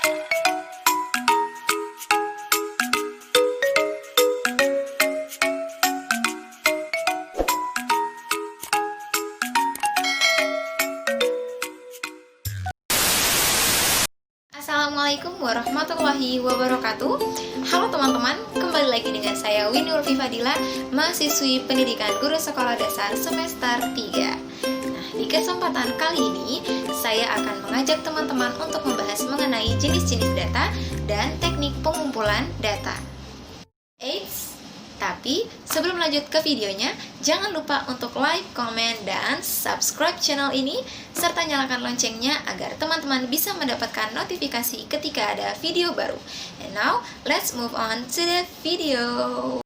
Assalamualaikum warahmatullahi wabarakatuh. Halo teman-teman, kembali lagi dengan saya Winnie Ulfi Fadila, mahasiswi pendidikan guru sekolah dasar semester 3. Nah, di kesempatan kali ini saya akan mengajak teman-teman untuk membahas mengenai jenis-jenis data dan teknik pengumpulan data. Eits, tapi sebelum lanjut ke videonya, jangan lupa untuk like, comment, dan subscribe channel ini, serta nyalakan loncengnya agar teman-teman bisa mendapatkan notifikasi ketika ada video baru. And now, let's move on to the video.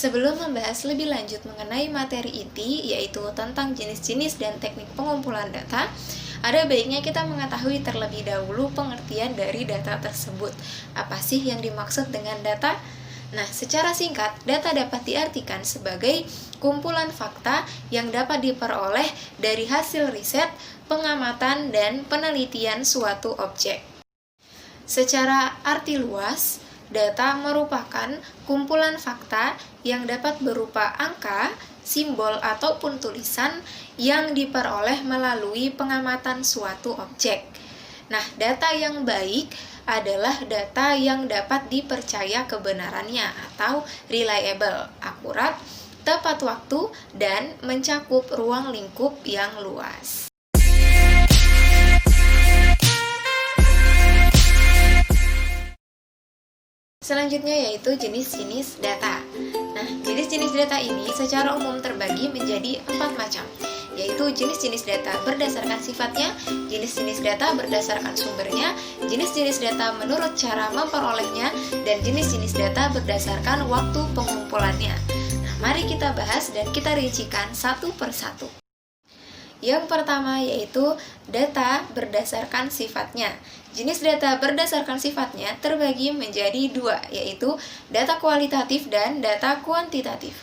Sebelum membahas lebih lanjut mengenai materi inti, yaitu tentang jenis-jenis dan teknik pengumpulan data, ada baiknya kita mengetahui terlebih dahulu pengertian dari data tersebut. Apa sih yang dimaksud dengan data? Nah, secara singkat, data dapat diartikan sebagai kumpulan fakta yang dapat diperoleh dari hasil riset, pengamatan, dan penelitian suatu objek. Secara arti luas, data merupakan kumpulan fakta yang dapat berupa angka, simbol, ataupun tulisan yang diperoleh melalui pengamatan suatu objek. Nah, data yang baik adalah data yang dapat dipercaya kebenarannya atau reliable, akurat, tepat waktu, dan mencakup ruang lingkup yang luas. Selanjutnya yaitu jenis-jenis data. Nah, jenis-jenis data ini secara umum terbagi menjadi 4 macam, yaitu jenis-jenis data berdasarkan sifatnya, jenis-jenis data berdasarkan sumbernya, jenis-jenis data menurut cara memperolehnya, dan jenis-jenis data berdasarkan waktu pengumpulannya. Nah, mari kita bahas dan kita rincikan satu per satu. Yang pertama yaitu data berdasarkan sifatnya. Jenis data berdasarkan sifatnya terbagi menjadi 2, yaitu data kualitatif dan data kuantitatif.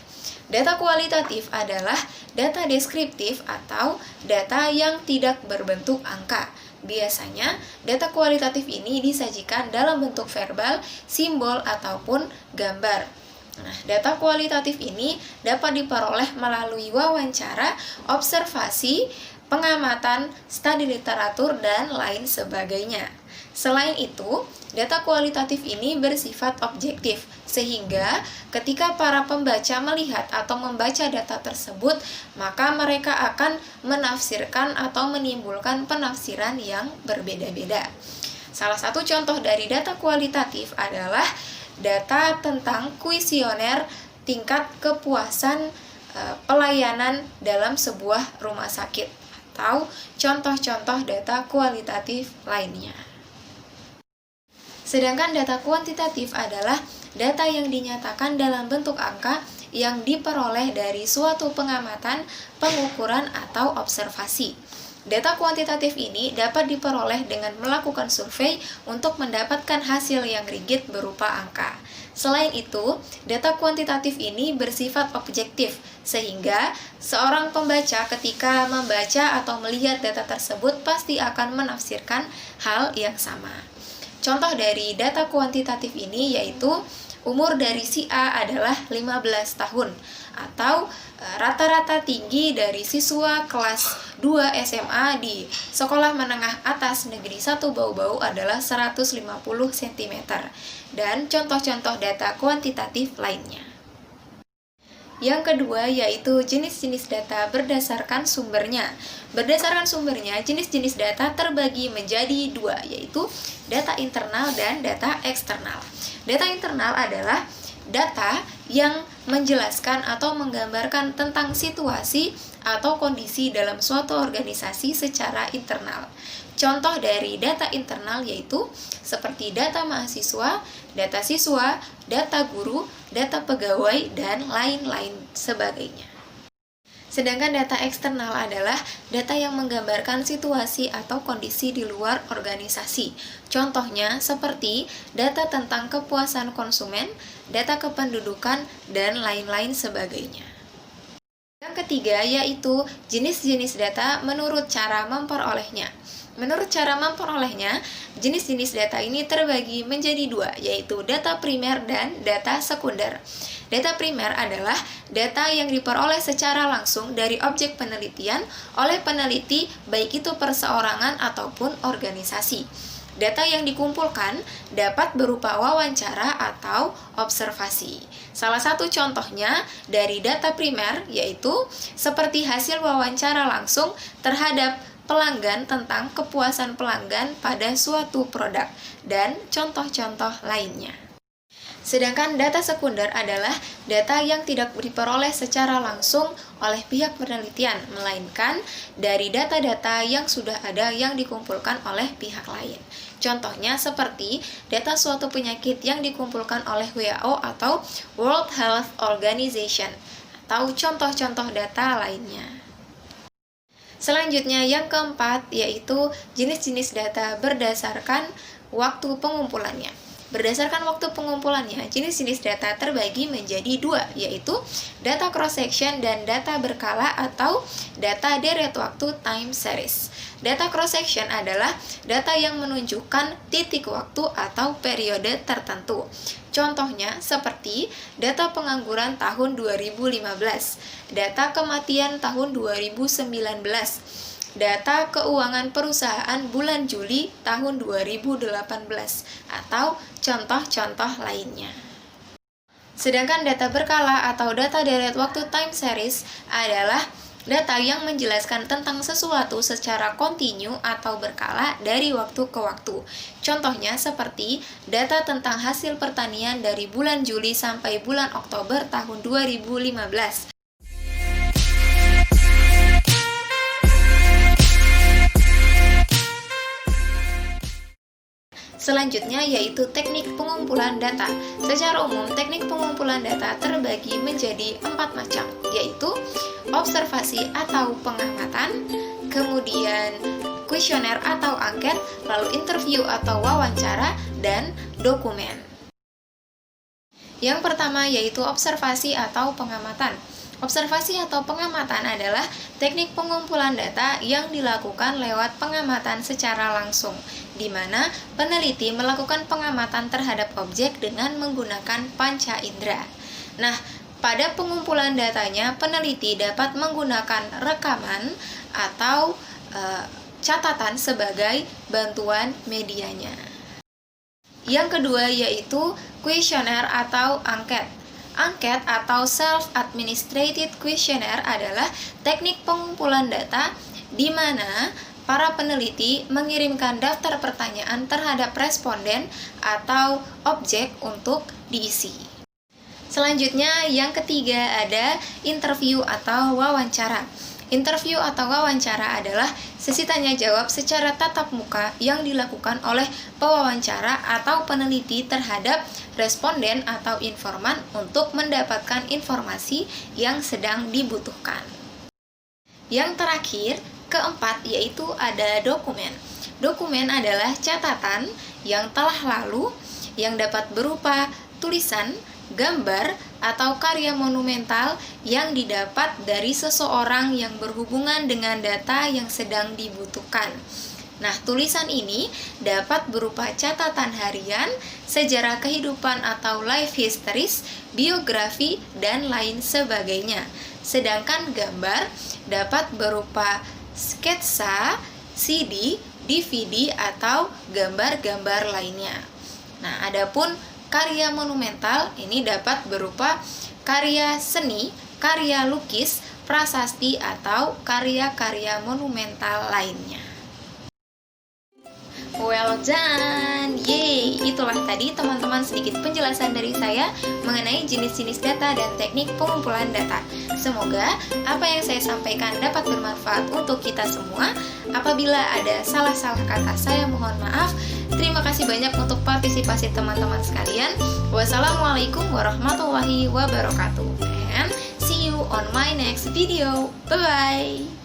Data kualitatif adalah data deskriptif atau data yang tidak berbentuk angka. Biasanya, data kualitatif ini disajikan dalam bentuk verbal, simbol, ataupun gambar. Nah, data kualitatif ini dapat diperoleh melalui wawancara, observasi, pengamatan, studi literatur, dan lain sebagainya. Selain itu, data kualitatif ini bersifat objektif, sehingga ketika para pembaca melihat atau membaca data tersebut, maka mereka akan menafsirkan atau menimbulkan penafsiran yang berbeda-beda. Salah satu contoh dari data kualitatif adalah data tentang kuesioner tingkat kepuasan pelayanan dalam sebuah rumah sakit atau contoh-contoh data kualitatif lainnya. Sedangkan data kuantitatif adalah data yang dinyatakan dalam bentuk angka yang diperoleh dari suatu pengamatan, pengukuran, atau observasi. Data kuantitatif ini dapat diperoleh dengan melakukan survei untuk mendapatkan hasil yang rigid berupa angka. Selain itu, data kuantitatif ini bersifat objektif, sehingga seorang pembaca ketika membaca atau melihat data tersebut pasti akan menafsirkan hal yang sama. Contoh dari data kuantitatif ini yaitu umur dari si A adalah 15 tahun atau rata-rata tinggi dari siswa kelas 2 SMA di Sekolah Menengah Atas Negeri 1 Bau-Bau adalah 150 cm, dan contoh-contoh data kuantitatif lainnya. Yang kedua yaitu jenis-jenis data berdasarkan sumbernya. Berdasarkan sumbernya, jenis-jenis data terbagi menjadi 2, yaitu data internal dan data eksternal. Data internal adalah data yang menjelaskan atau menggambarkan tentang situasi atau kondisi dalam suatu organisasi secara internal. Contoh dari data internal yaitu seperti data mahasiswa, data siswa, data guru, data pegawai, dan lain-lain sebagainya. Sedangkan data eksternal adalah data yang menggambarkan situasi atau kondisi di luar organisasi. Contohnya seperti data tentang kepuasan konsumen, data kependudukan, dan lain-lain sebagainya. Yang ketiga yaitu jenis-jenis data menurut cara memperolehnya. Menurut cara memperolehnya, jenis-jenis data ini terbagi menjadi dua, yaitu data primer dan data sekunder. Data primer adalah data yang diperoleh secara langsung dari objek penelitian oleh peneliti, baik itu perseorangan ataupun organisasi. Data yang dikumpulkan dapat berupa wawancara atau observasi. Salah satu contohnya dari data primer yaitu seperti hasil wawancara langsung terhadap pelanggan tentang kepuasan pelanggan pada suatu produk dan contoh-contoh lainnya. Sedangkan data sekunder adalah data yang tidak diperoleh secara langsung oleh pihak penelitian, melainkan dari data-data yang sudah ada yang dikumpulkan oleh pihak lain. Contohnya seperti data suatu penyakit yang dikumpulkan oleh WHO atau World Health Organization, atau contoh-contoh data lainnya. Selanjutnya yang keempat yaitu jenis-jenis data berdasarkan waktu pengumpulannya. Berdasarkan waktu pengumpulannya, jenis-jenis data terbagi menjadi dua, yaitu data cross-section dan data berkala atau data deret waktu time series. Data cross-section adalah data yang menunjukkan titik waktu atau periode tertentu. Contohnya seperti data pengangguran tahun 2015, data kematian tahun 2019, data keuangan perusahaan bulan Juli tahun 2018, atau contoh-contoh lainnya. Sedangkan data berkala atau data deret waktu time series adalah data yang menjelaskan tentang sesuatu secara kontinu atau berkala dari waktu ke waktu. Contohnya seperti data tentang hasil pertanian dari bulan Juli sampai bulan Oktober tahun 2015. Selanjutnya yaitu teknik pengumpulan data. Secara umum, teknik pengumpulan data terbagi menjadi 4 macam, yaitu observasi atau pengamatan, kemudian kuesioner atau angket, lalu interview atau wawancara, dan dokumen. Yang pertama yaitu observasi atau pengamatan. Observasi atau pengamatan adalah teknik pengumpulan data yang dilakukan lewat pengamatan secara langsung, di mana peneliti melakukan pengamatan terhadap objek dengan menggunakan panca indera. Nah, pada pengumpulan datanya, peneliti dapat menggunakan rekaman atau catatan sebagai bantuan medianya. Yang kedua yaitu kuesioner atau angket. Angket atau Self-Administrated Questionnaire adalah teknik pengumpulan data di mana para peneliti mengirimkan daftar pertanyaan terhadap responden atau objek untuk diisi. Selanjutnya, yang ketiga ada interview atau wawancara. Interview atau wawancara adalah sesi tanya jawab secara tatap muka yang dilakukan oleh pewawancara atau peneliti terhadap responden atau informan untuk mendapatkan informasi yang sedang dibutuhkan. Yang terakhir, keempat, yaitu ada dokumen. Dokumen adalah catatan yang telah lalu yang dapat berupa tulisan, gambar, atau karya monumental yang didapat dari seseorang yang berhubungan dengan data yang sedang dibutuhkan. Nah, tulisan ini dapat berupa catatan harian, sejarah kehidupan atau life histories, biografi, dan lain sebagainya. Sedangkan gambar dapat berupa sketsa, CD, DVD, atau gambar-gambar lainnya. Nah, adapun karya monumental ini dapat berupa karya seni, karya lukis, prasasti, atau karya-karya monumental lainnya. Well done! Yeay! Itulah tadi teman-teman sedikit penjelasan dari saya mengenai jenis-jenis data dan teknik pengumpulan data. Semoga apa yang saya sampaikan dapat bermanfaat untuk kita semua. Apabila ada salah-salah kata, saya mohon maaf. Terima kasih banyak untuk partisipasi teman-teman sekalian. Wassalamualaikum warahmatullahi wabarakatuh. And see you on my next video. Bye-bye!